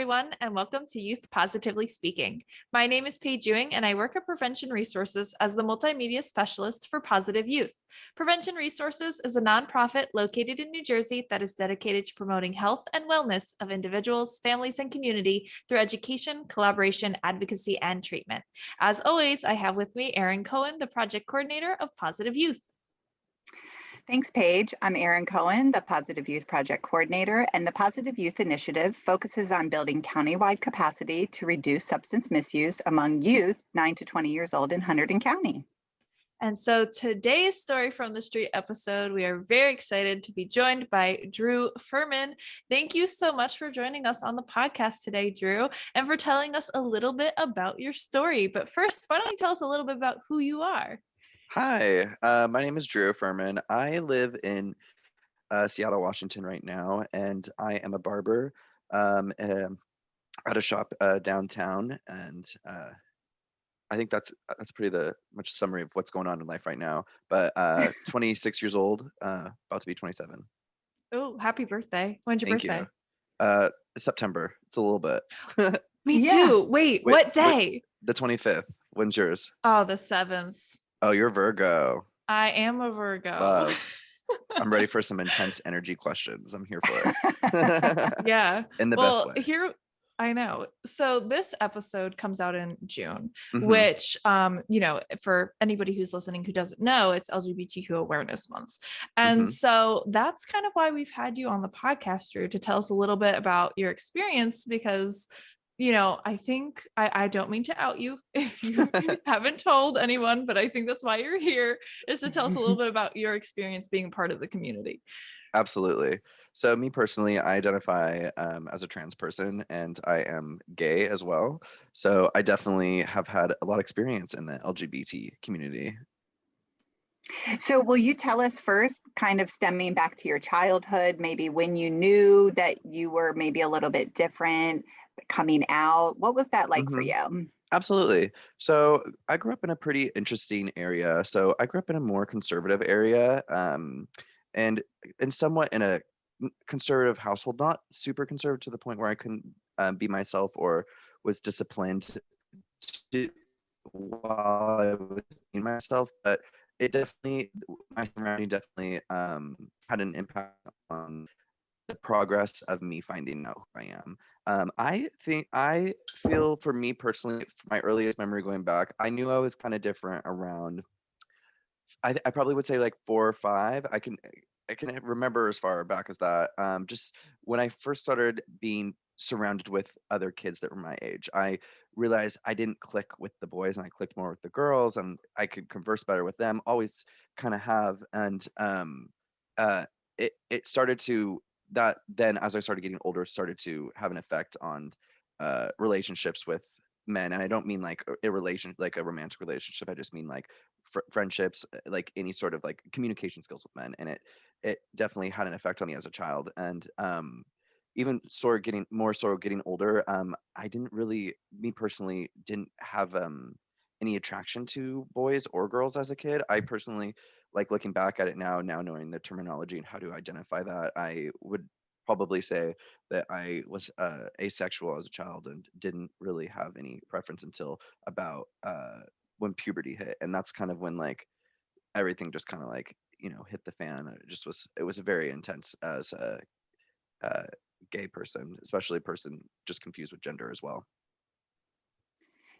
everyone, and welcome to Youth Positively Speaking. My name is Paige Ewing, and I work at Prevention Resources as the multimedia specialist for Positive Youth. Prevention Resources is a nonprofit located in New Jersey that is dedicated to promoting health and wellness of individuals, families, and community through education, collaboration, advocacy, and treatment. As always, I have with me Erin Cohen, the project coordinator of Positive Youth. Thanks, Paige. I'm Erin Cohen, the Positive Youth Project Coordinator, and the Positive Youth Initiative focuses on building countywide capacity to reduce substance misuse among youth 9 to 20 years old in Hunterdon County. And so today's Story from the Street episode, we are very excited to be joined by Drew Firman. Thank you so much for joining us on the podcast today, Drew, and for telling us a little bit about your story. But first, why don't you tell us a little bit about who you are? Hi, my name is Drew Firman. I live in Seattle, Washington right now, and I am a barber at a shop downtown. And I think that's pretty much summary of what's going on in life right now. But 26 years old, about to be 27. Oh, happy birthday. When's your Thank birthday? you. September. It's a little bit. Me too. Wait, what day? The 25th. When's yours? Oh, the 7th. Oh, you're Virgo. I am a Virgo. Love. I'm ready for some intense energy questions. I'm here for it. Yeah. In the best way. Here, I know. So this episode comes out in June, Mhm. which, for anybody who's listening who doesn't know, it's LGBTQ Awareness Month. And so that's kind of why we've had you on the podcast, Drew, to tell us a little bit about your experience, because I think I don't mean to out you if you haven't told anyone, but I think that's why you're here, is to tell us a little bit about your experience being part of the community. Absolutely. So me personally, I identify as a trans person, and I am gay as well. So I definitely have had a lot of experience in the LGBT community. So will you tell us first, kind of stemming back to your childhood, maybe when you knew that you were maybe a little bit different, coming out? What was that like for you? Absolutely. So I grew up in a pretty interesting area. So I grew up in a more conservative area, and somewhat in a conservative household, not super conservative to the point where I couldn't be myself or was disciplined while I was being myself, but my surrounding definitely had an impact on the progress of me finding out who I am. I feel, for me personally, my earliest memory going back, I knew I was kind of different around, I probably would say like 4 or 5. I can remember as far back as that. Just when I first started being surrounded with other kids that were my age, I realized I didn't click with the boys, and I clicked more with the girls, and I could converse better with them. Always kind of have, and it started to, that then as I started getting older, started to have an effect on relationships with men. And I don't mean like a romantic relationship. I just mean like friendships, like any sort of like communication skills with men. And it definitely had an effect on me as a child. And even getting older, I didn't really, me personally, didn't have any attraction to boys or girls as a kid. I personally, like, looking back at it now knowing the terminology and how to identify that, I would probably say that I was asexual as a child and didn't really have any preference until about when puberty hit. And that's kind of when like everything just kind of like, hit the fan. It was very intense as a gay person, especially a person just confused with gender as well.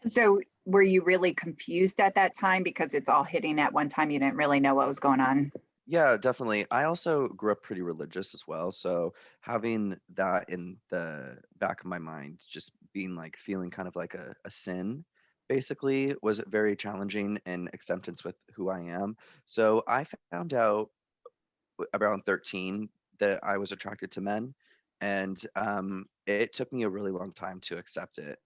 So were you really confused at that time because it's all hitting at one time? You didn't really know what was going on? Yeah, definitely. I also grew up pretty religious as well. So having that in the back of my mind, just being like feeling kind of like a sin, basically, was very challenging in acceptance with who I am. So I found out around 13 that I was attracted to men. And it took me a really long time to accept it.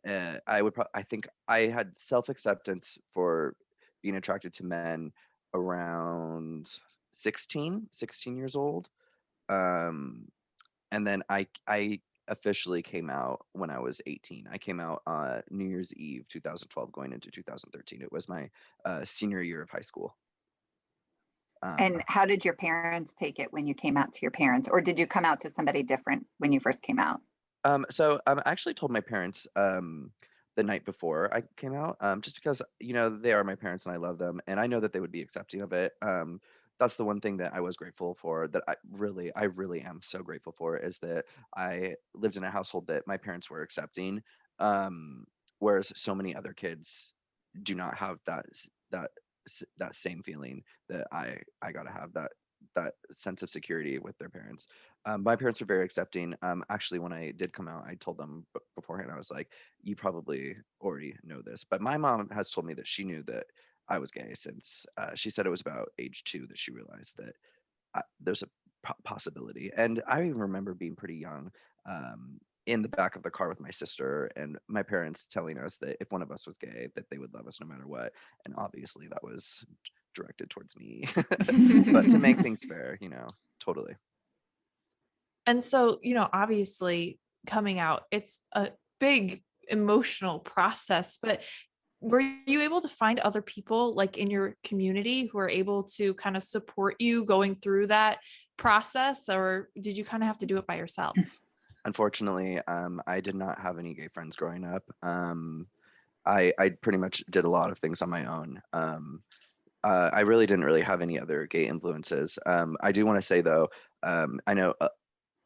I think I had self-acceptance for being attracted to men around 16 years old. And then I officially came out when I was 18. I came out New Year's Eve 2012 going into 2013. It was my senior year of high school. And how did your parents take it when you came out to your parents? Or did you come out to somebody different when you first came out? I actually told my parents the night before I came out, just because they are my parents and I love them, and I know that they would be accepting of it. That's the one thing that I was grateful for. That I really am so grateful for is that I lived in a household that my parents were accepting, um, whereas so many other kids do not have that same feeling that I gotta have that sense of security with their parents. My parents were very accepting. Actually, when I did come out, I told them beforehand. I was like, "You probably already know this," but my mom has told me that she knew that I was gay since she said it was about age 2 that she realized that there's a possibility. And I even remember being pretty young, in the back of the car with my sister, and my parents telling us that if one of us was gay, that they would love us no matter what. And obviously, that was directed towards me, but to make things fair, totally. And so, obviously coming out, it's a big emotional process, but were you able to find other people like in your community who are able to kind of support you going through that process, or did you kind of have to do it by yourself? Unfortunately, I did not have any gay friends growing up. I pretty much did a lot of things on my own. I really didn't really have any other gay influences. I do want to say though, I know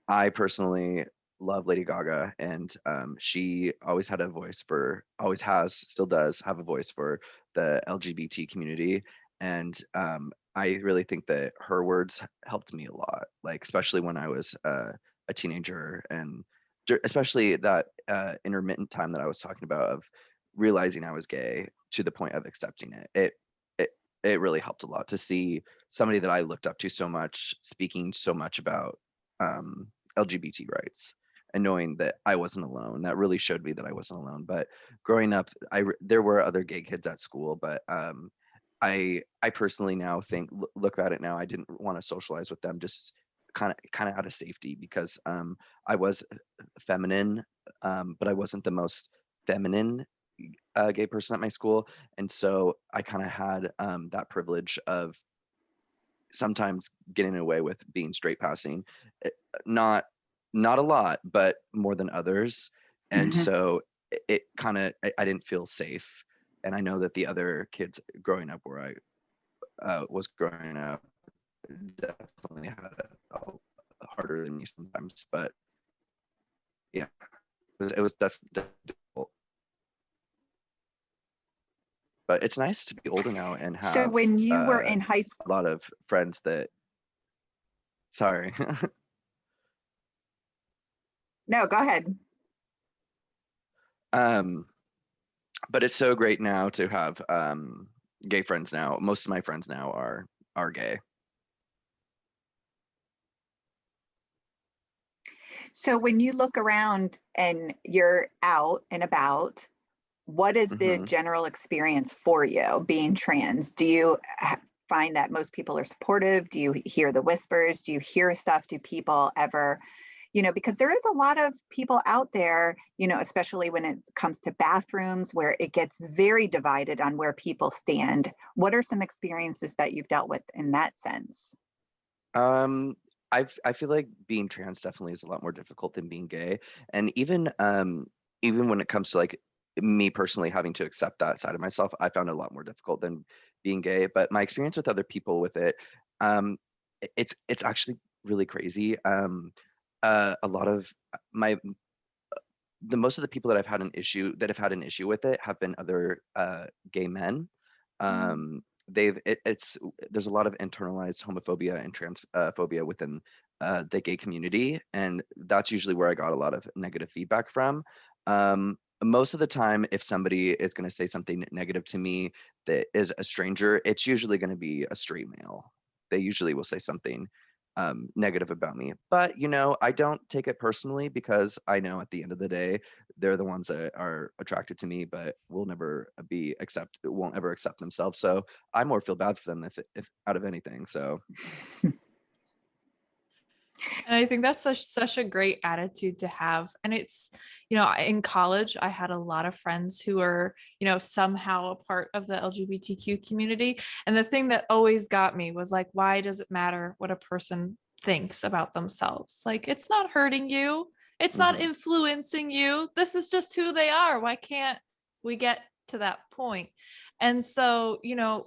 I personally love Lady Gaga, and she always has, still does have a voice for the LGBT community. And I really think that her words helped me a lot, like especially when I was a teenager, and especially that intermittent time that I was talking about of realizing I was gay to the point of accepting it. It it really helped a lot to see somebody that I looked up to so much speaking so much about um, LGBT rights, and knowing that I wasn't alone. That really showed me that I wasn't alone. But growing up, there were other gay kids at school, but I personally now think, look at it now, I didn't want to socialize with them, just kind of out of safety, because I was feminine, but I wasn't the most feminine gay person at my school, and so I kind of had that privilege of sometimes getting away with being straight passing. Eh, not not a lot, but more than others. And Mhm. so it kind of, I didn't feel safe. And I know that the other kids growing up where I was growing up definitely had it harder than me sometimes. But yeah, it was definitely difficult. But it's nice to be older now and So have when you were a in high school, lot of friends that, sorry. no, go ahead. um, but it's so great now to have gay friends now. Most of my friends now are gay. So when you look around and you're out and about, what is the Hmm. general experience for you being trans? Do you find that most people are supportive? Do you hear the whispers? Do you hear stuff? Do people ever, because there is a lot of people out there, especially when it comes to bathrooms where it gets very divided on where people stand. What are some experiences that you've dealt with in that sense? Um, I feel like being trans definitely is a lot more difficult than being gay, and even when it comes to like me personally having to accept that side of myself, I found it a lot more difficult than being gay. But my experience with other people with it, um, it's actually really crazy. A lot of my the most of the people that have had an issue with it have been other gay men. It's there's a lot of internalized homophobia and transphobia within the gay community, and that's usually where I got a lot of negative feedback from. Most of the time, if somebody is going to say something negative to me that is a stranger, it's usually going to be a straight male. They usually will say something negative about me. But I don't take it personally, because I know at the end of the day, they're the ones that are attracted to me, but won't ever accept themselves. So I more feel bad for them if out of anything. So And I think that's such a great attitude to have. And it's, in college, I had a lot of friends who were, somehow a part of the LGBTQ community. And the thing that always got me was like, why does it matter what a person thinks about themselves? Like, it's not hurting you. It's not influencing you. This is just who they are. Why can't we get to that point? And so,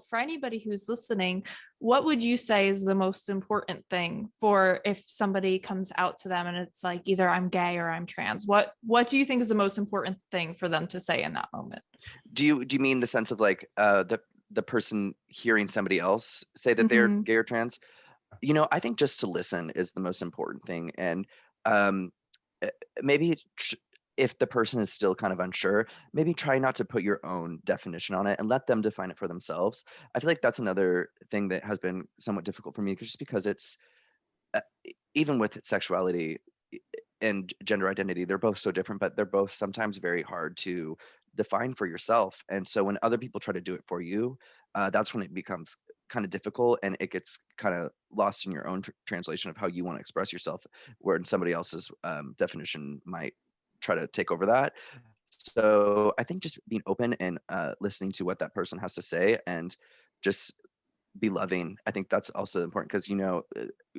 for anybody who's listening, what would you say is the most important thing for if somebody comes out to them and it's like, either I'm gay or I'm trans? What do you think is the most important thing for them to say in that moment? Do you mean the sense of like the person hearing somebody else say that they're gay or trans? I think just to listen is the most important thing. And um, maybe if the person is still kind of unsure, maybe try not to put your own definition on it and let them define it for themselves. I feel like that's another thing that has been somewhat difficult for me, just because it's even with sexuality and gender identity, they're both so different, but they're both sometimes very hard to define for yourself. And so when other people try to do it for you, that's when it becomes kind of difficult, and it gets kind of lost in your own translation of how you want to express yourself, where somebody else's definition might try to take over that. So I think just being open and listening to what that person has to say, and just be loving. I think that's also important, because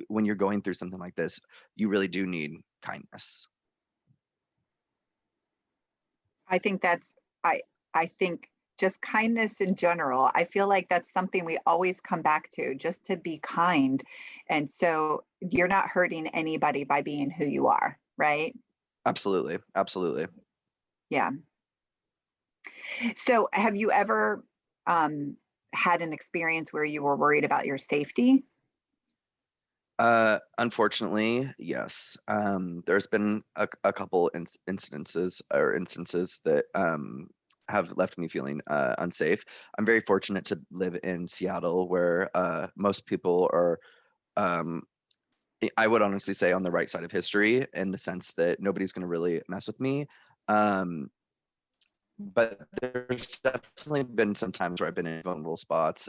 when you're going through something like this, you really do need kindness. I think I think just kindness in general. I feel like that's something we always come back to, just to be kind. And so you're not hurting anybody by being who you are, right? Absolutely. Yeah. So have you ever had an experience where you were worried about your safety? Unfortunately, yes. There's been a couple instances that have left me feeling unsafe. I'm very fortunate to live in Seattle, where most people are, I would honestly say, on the right side of history, in the sense that nobody's going to really mess with me. But there's definitely been some times where I've been in vulnerable spots.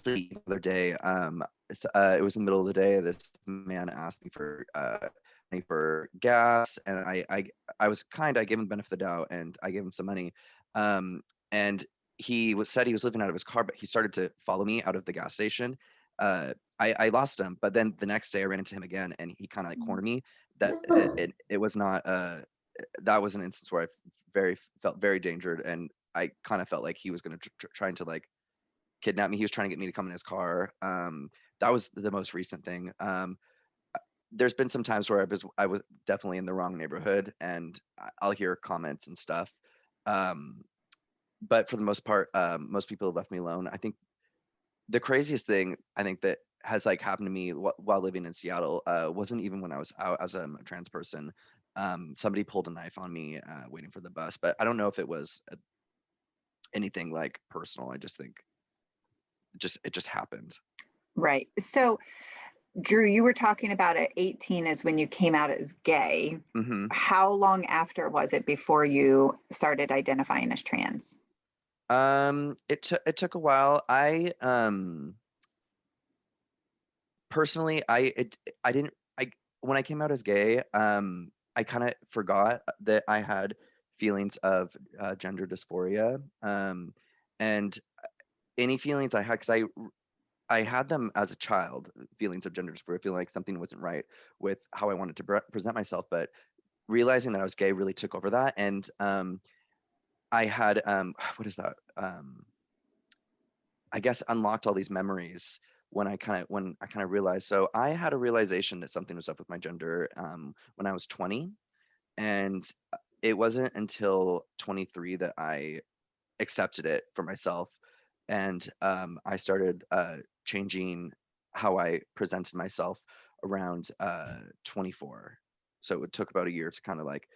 The other day, it was in the middle of the day. This man asked me for money for gas, and I was kind. I gave him the benefit of the doubt, and I gave him some money. And said he was living out of his car, but he started to follow me out of the gas station. I lost him, but then the next day I ran into him again, and he kind of like cornered me. That it was not. That was an instance where I felt very endangered, and I kind of felt like he was going to trying to like kidnap me. He was trying to get me to come in his car. That was the most recent thing. There's been some times where I was definitely in the wrong neighborhood, and I'll hear comments and stuff. But for the most part, most people have left me alone. I think the craziest thing I think that has like happened to me while living in Seattle wasn't even when I was out as a trans person. Somebody pulled a knife on me waiting for the bus, but I don't know if it was anything like personal. I just think it just happened. Right. So, Drew, you were talking about at 18 is when you came out as gay. Mm-hmm. How long after was it before you started identifying as trans? It took a while. I personally, when I came out as gay, I kind of forgot that I had feelings of gender dysphoria, and any feelings I had, because I had them as a child, feelings of gender dysphoria, feeling like something wasn't right with how I wanted to present myself, but realizing that I was gay really took over that. And I had what is that? I guess unlocked all these memories when I kind of realized. So I had a realization that something was up with my gender when I was 20, and it wasn't until 23 that I accepted it for myself, and I started changing how I presented myself around 24. So it took about a year to kind of like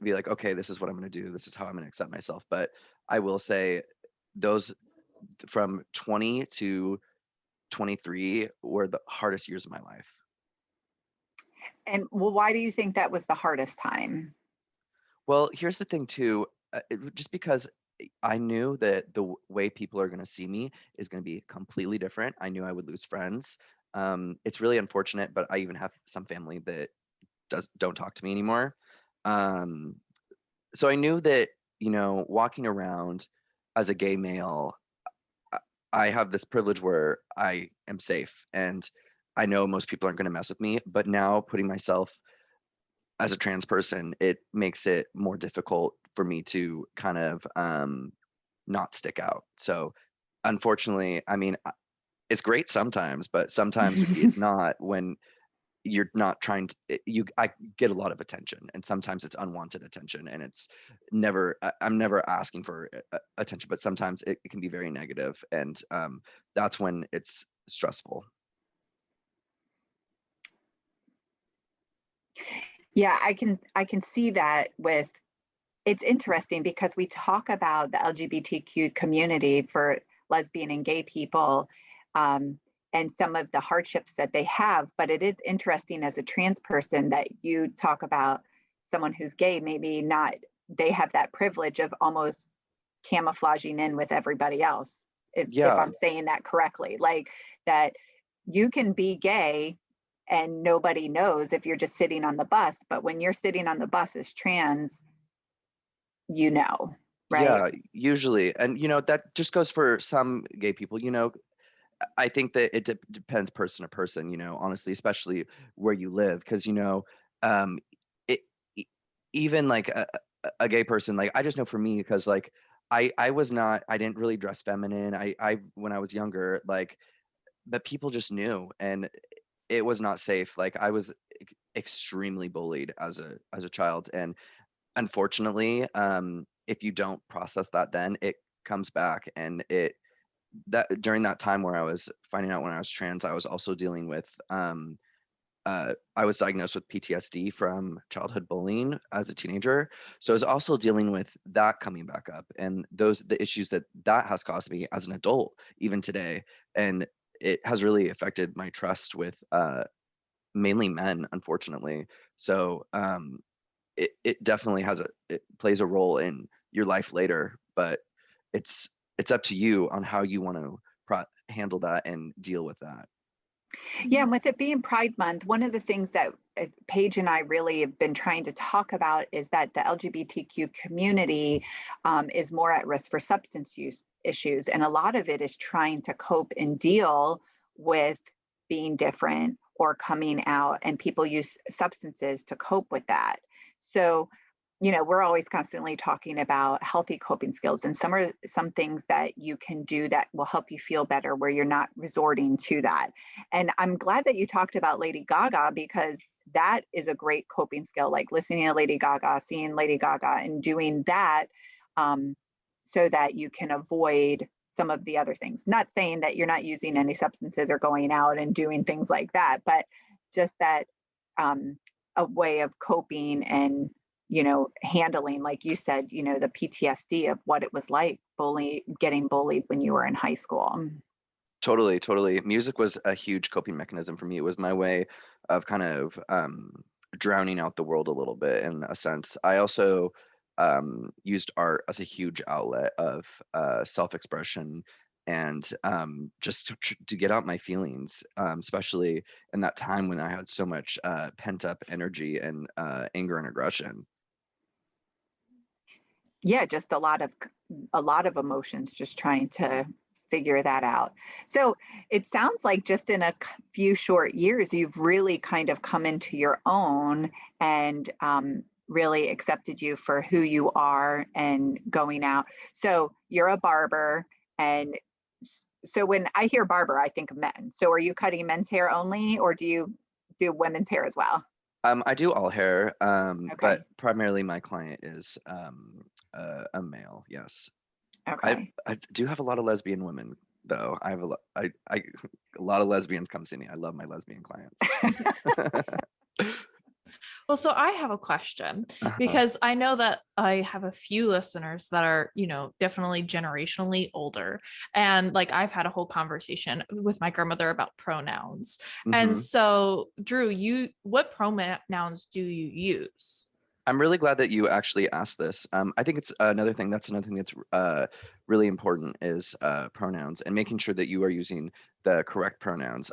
be like, okay, this is what I'm going to do. This is how I'm going to accept myself. But I will say those from 20 to 23 were the hardest years of my life. And well, why do you think that was the hardest time? Well, here's the thing too, just because I knew that the way people are going to see me is going to be completely different. I knew I would lose friends. It's really unfortunate, but I even have some family that don't talk to me anymore. So I knew that, walking around as a gay male, I have this privilege where I am safe, and I know most people aren't going to mess with me. But now putting myself as a trans person, it makes it more difficult for me to kind of not stick out. So unfortunately, I mean, it's great sometimes, but sometimes it's not when you're not trying to, I get a lot of attention, and sometimes it's unwanted attention, and it's never, I'm never asking for attention, but sometimes it can be very negative, and that's when it's stressful. Yeah, I can see that with it's interesting because we talk about the LGBTQ community for lesbian and gay people, and some of the hardships that they have, but it is interesting as a trans person that you talk about someone who's gay, maybe not, they have that privilege of almost camouflaging in with everybody else, if Yeah, I'm saying that correctly. Like that you can be gay and nobody knows if you're just sitting on the bus, but when you're sitting on the bus as trans, you know, right? yeah, usually, and that just goes for some gay people. I think that it depends person to person, honestly, especially where you live, because um, it e- even like a gay person, like I just know for me, because like I was not, I didn't really dress feminine. I when I was younger, like, but people just knew, and it was not safe. Like I was extremely bullied as a child, and unfortunately, if you don't process that, then it comes back, and that during that time where I was finding out when I was trans, I was also dealing with I was diagnosed with PTSD from childhood bullying as a teenager. So I was also dealing with that coming back up, and the issues that has caused me as an adult, even today. And it has really affected my trust with mainly men, unfortunately. So it definitely it plays a role in your life later, but it's it's up to you on how you want to handle that and deal with that. Yeah, and with it being Pride Month, one of the things that Paige and I really have been trying to talk about is that the LGBTQ community is more at risk for substance use issues. And a lot of it is trying to cope and deal with being different or coming out, and people use substances to cope with that. So, we're always constantly talking about healthy coping skills, and some things that you can do that will help you feel better where you're not resorting to that. And I'm glad that you talked about Lady Gaga, because that is a great coping skill, like listening to Lady Gaga, seeing Lady Gaga, and doing that, um, so that you can avoid some of the other things. Not saying that you're not using any substances or going out and doing things like that, but just that, um, a way of coping and handling, like you said, the PTSD of what it was like getting bullied when you were in high school. Totally, totally. Music was a huge coping mechanism for me. It was my way of kind of drowning out the world a little bit, in a sense. I also used art as a huge outlet of self-expression, and just to get out my feelings, especially in that time when I had so much pent-up energy and anger and aggression. Yeah, just a lot of emotions, just trying to figure that out. So it sounds like just in a few short years, you've really kind of come into your own, and really accepted you for who you are and going out. So you're a barber, and so when I hear barber, I think of men. So are you cutting men's hair only, or do you do women's hair as well? I do all hair, but Okay. primarily my client is a male. Yes. Okay. I do have a lot of lesbian women, though. I have a lot of lesbians come see me. I love my lesbian clients. Well, so I have a question, Uh-huh. because I know that I have a few listeners that are, definitely generationally older. And like I've had a whole conversation with my grandmother about pronouns. And Hmm. so, Drew, what pronouns do you use? I'm really glad that you actually asked this. I think it's another thing. That's another thing that's really important is pronouns, and making sure that you are using the correct pronouns.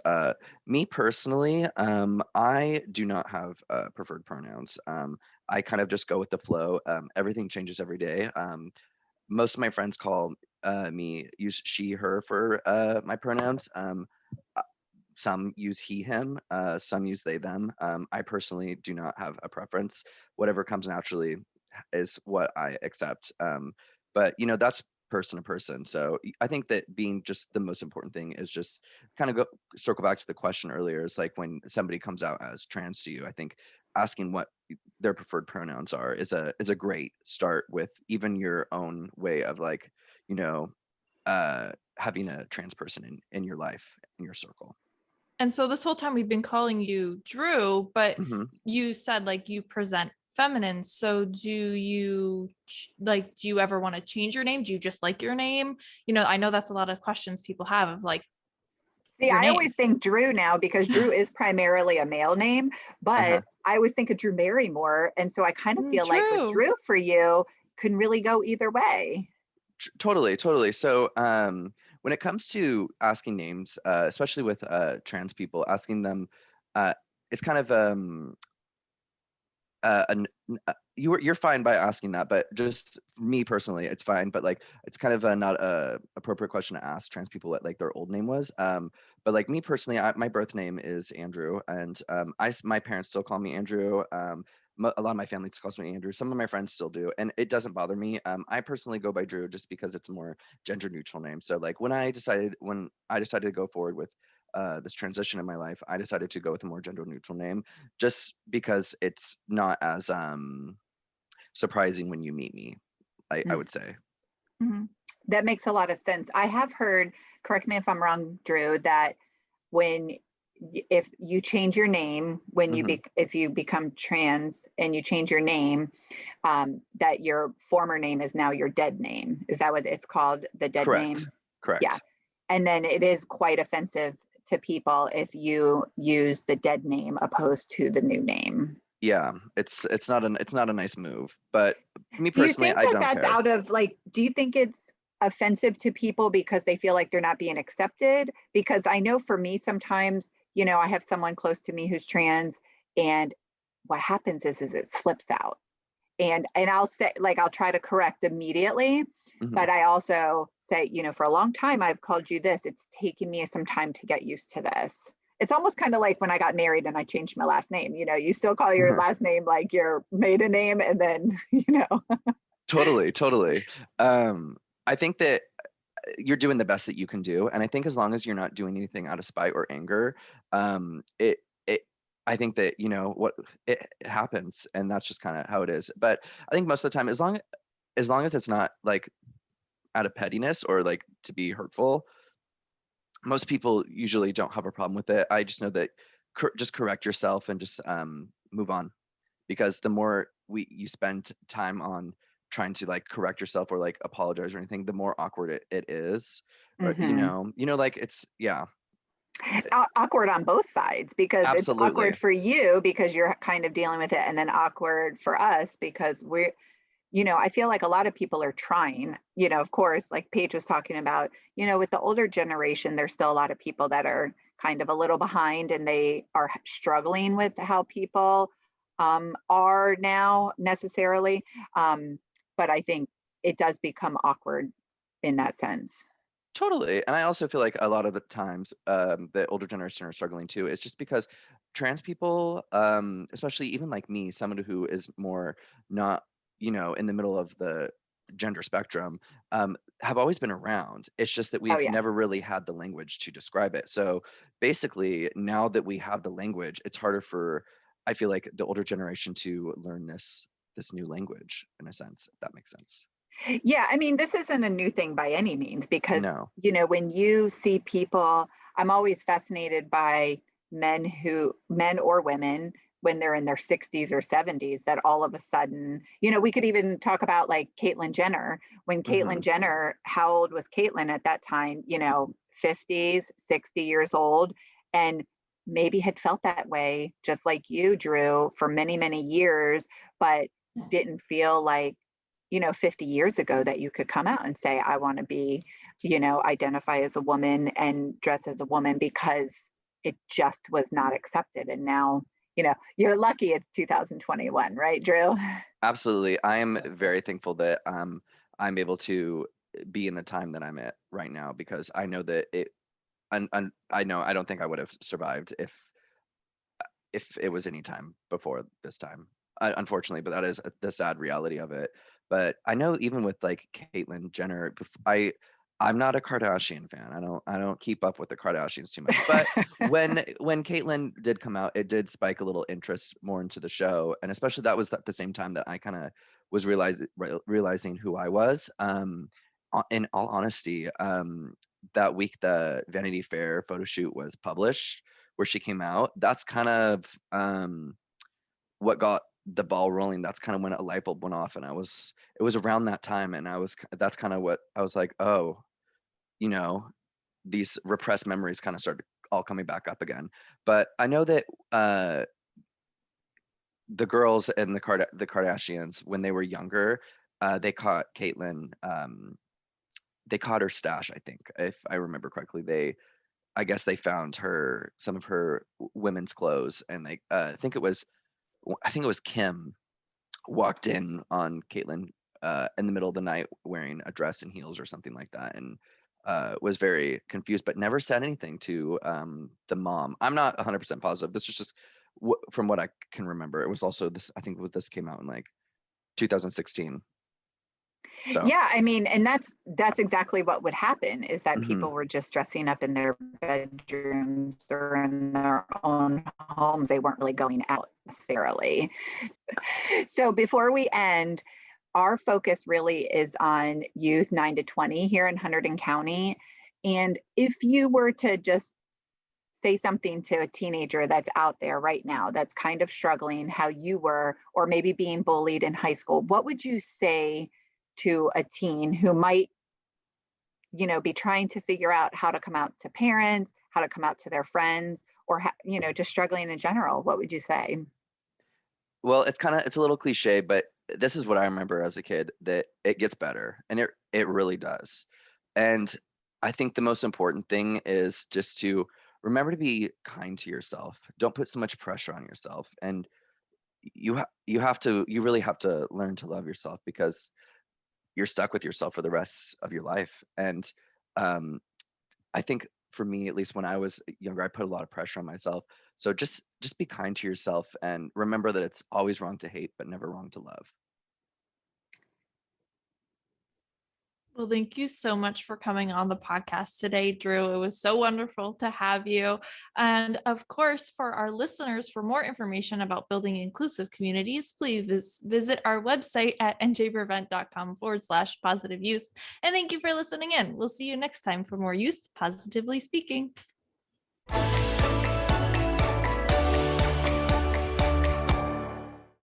Me personally, I do not have preferred pronouns. I kind of just go with the flow. Everything changes every day. Most of my friends call me use she, her for my pronouns. Uh, some use he, him, some use they, them. I personally do not have a preference. Whatever comes naturally is what I accept. But that's person to person. So I think that being just the most important thing is just kind of circle back to the question earlier. It's like when somebody comes out as trans to you, I think asking what their preferred pronouns are is a great start with even your own way of like, having a trans person in your life, in your circle. And so this whole time we've been calling you Drew, but Mm-hmm. you said like you present feminine. So do you ever want to change your name? Do you just like your name? I know that's a lot of questions people have of like See, your I name. always think Drew now because Drew is primarily a male name, Uh-huh. but I always think of Drew Barrymore. And so I kind of feel like with Drew. Drew for you can really go either way. Totally. So when it comes to asking names, especially with trans people, asking them, it's kind of you're fine by asking that, but just me personally, it's fine. But like, it's kind of not a appropriate question to ask trans people what like their old name was. But like me personally, my birth name is Andrew, and my parents still call me Andrew. A lot of my family calls me Andrew. Some of my friends still do, and it doesn't bother me. I personally go by Drew just because it's a more gender neutral name. So like when I decided to go forward with this transition in my life, I decided to go with a more gender neutral name just because it's not as surprising when you meet me, I would say. Mm-hmm. That makes a lot of sense. I have heard, correct me if I'm wrong, Drew, that if you change your name when you if you become trans and you change your name, that your former name is now your dead name. Is that what it's called? The dead name? Correct. Yeah. And then it is quite offensive to people if you use the dead name opposed to the new name. Yeah, it's not a nice move, but me Do you personally, think I that don't that's care. out of like, do you think it's offensive to people because they feel like they're not being accepted? Because I know for me, sometimes, I have someone close to me who's trans, and what happens is it slips out. And I'll say, like, I'll try to correct immediately, but I also say, for a long time, I've called you this. It's taken me some time to get used to this. It's almost kind of like when I got married and I changed my last name. You still call your last name like your maiden name, and then, Totally. I think that you're doing the best that you can do, and I think as long as you're not doing anything out of spite or anger, it I think that what it happens, and that's just kind of how it is. But I think most of the time, as long as it's not like out of pettiness or like to be hurtful, most people usually don't have a problem with it. I just know that just correct yourself and just move on, because the more you spend time on trying to like correct yourself or like apologize or anything, the more awkward it is. Or, like it's awkward on both sides, because it's absolutely. awkward for you because you're kind of dealing with it, and then awkward for us because I feel like a lot of people are trying, of course, like Paige was talking about, with the older generation, there's still a lot of people that are kind of a little behind, and they are struggling with how people are now necessarily. But I think it does become awkward in that sense. Totally. And I also feel like a lot of the times the older generation are struggling too. It's just because trans people, especially even like me, someone who is more not, in the middle of the gender spectrum, have always been around. It's just that we've never really had the language to describe it. So basically, now that we have the language, it's harder for, I feel like, the older generation to learn this new language, in a sense, if that makes sense. Yeah, I mean, this isn't a new thing by any means, because, No. when you see people, I'm always fascinated by men or women, when they're in their 60s or 70s, that all of a sudden, we could even talk about like Caitlyn Jenner. When Caitlyn Jenner, how old was Caitlyn at that time? 50s, 60 years old, and maybe had felt that way, just like you, Drew, for many, many years, but didn't feel like 50 years ago that you could come out and say, I want to be, identify as a woman and dress as a woman, because it just was not accepted. And now, you're lucky it's 2021, right, Drew? Absolutely. I am very thankful that I'm able to be in the time that I'm at right now, because I know that and I know I don't think I would have survived if it was any time before this time, unfortunately. But that is the sad reality of it. But I know even with like Caitlyn Jenner, I'm not a Kardashian fan. I don't keep up with the Kardashians too much. But when Caitlyn did come out, it did spike a little interest more into the show, and especially that was at the same time that I kind of was realizing who I was. In all honesty, that week the Vanity Fair photo shoot was published, where she came out. That's kind of what got the ball rolling. That's kind of when a light bulb went off, and it was around that time, and that's kind of what I was like, oh, you know, these repressed memories kind of started all coming back up again. But I know that the girls and the Kardashians, when they were younger, they caught Caitlyn. They caught her stash, I think, if I remember correctly. I guess they found some of her women's clothes, and I think it was Kim walked in on Caitlyn in the middle of the night wearing a dress and heels or something like that, and was very confused, but never said anything to the mom. I'm not 100% positive. This was just from what I can remember. It was also this. I think this came out in like 2016. So. Yeah, I mean, and that's exactly what would happen, is that people were just dressing up in their bedrooms or in their own homes. They weren't really going out necessarily. So before we end, our focus really is on youth 9 to 20 here in Hunterdon County. And if you were to just say something to a teenager that's out there right now that's kind of struggling, how you were, or maybe being bullied in high school, what would you say to a teen who might, be trying to figure out how to come out to parents, how to come out to their friends, or, just struggling in general? What would you say? Well, it's a little cliche, but this is what I remember as a kid, that it gets better, and it really does. And I think the most important thing is just to remember to be kind to yourself. Don't put so much pressure on yourself, and you really have to learn to love yourself, because you're stuck with yourself for the rest of your life. And I think for me, at least when I was younger, I put a lot of pressure on myself. So just be kind to yourself, and remember that it's always wrong to hate, but never wrong to love. Well, thank you so much for coming on the podcast today, Drew. It was so wonderful to have you. And of course, for our listeners, for more information about building inclusive communities, please visit our website at njprevent.com/positive youth. And thank you for listening in. We'll see you next time for more Youth Positively Speaking.